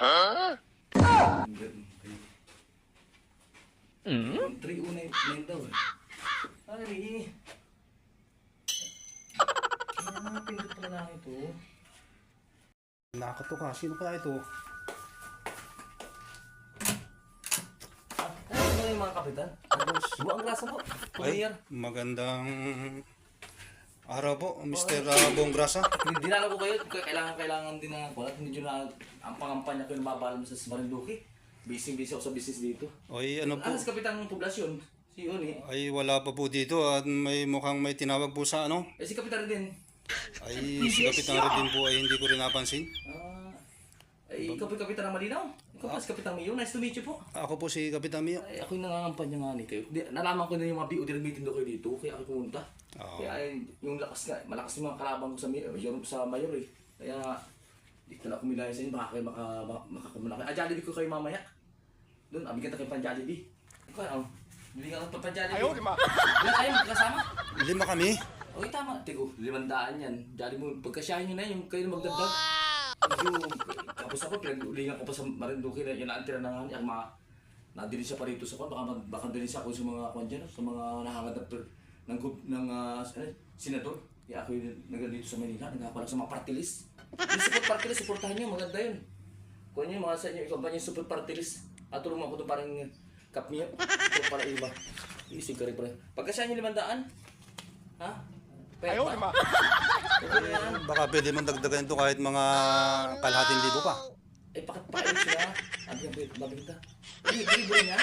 Three unay daw eh. Ay, ano pindot pala lang ito? Nakato ka. Sino kaya ito? Ano ba yung mga kapitan? Buang grasa po. Ay, Player. magandang araw po, Mr. Bong Grasa. Dinala ko kayo. Kailangan din na ako. At hindi nyo na ang pangampanya ko yung mabalam sa Marinduque. Busy ako sa business dito. Ay, ano po? Sa kapitan ng poblasyon. Si Uni. Ay, wala pa po dito at mukhang may tinawag po sa ano. Eh si kapitan din. Ay, si Kapitan Redin po ay hindi ko rin napansin. Ikaw po yung kapitan ng Malinaw. Ikaw po si Kapitan Mio. Nice to meet you po. Ako po si Kapitan Mio. Ay, ako yung nangangampanya nga ni kayo. Nalaman ko na yung mga BOD meeting daw kayo dito. Kaya ako pumunta. Oo. Kaya yung lakas nga. Malakas yung mga kalaban ko sa mayor eh. Kaya dito na kumilaya sa inyo. Baka kayo makakumulaki. Jollibee ko kayo mamaya. Doon, abigyan na kayo pang Jollibee. Kaya bili nga ako pang Jollibee. Ayaw, lima. Ilan kayo magkasama? 5 kami. Okay, tama. Tigo, 500 yan. Jollibee mo, pagkasyahin nyo na yung kayo na magdagdag. Medyo, tapos ako, pinag-ulingan ko pa sa Marinduque na yun na-antira na nga niya. Nadili siya pa rito sa kwan. Baka dili siya ako sa mga kwan dyan, sa mga nahangad ng senador. Kaya ako yung nagdito sa Manila, nagkakapalag sa mga party list. Yung support party list, supportahan nyo, maganda yun. Kung nyo, mga sa inyo, ikampanya yung support party list. At tulungan ko doon parang kapmiyo. Ito para iba. Isig ka rin pala. Pagkasyahin nyo 500? Ha? Ayaw, lima. Baka pwede mong dagdagan ito kahit mga kalahating libo pa. Eh, pakailan sila. Abi ang babalik ka. Libre niya.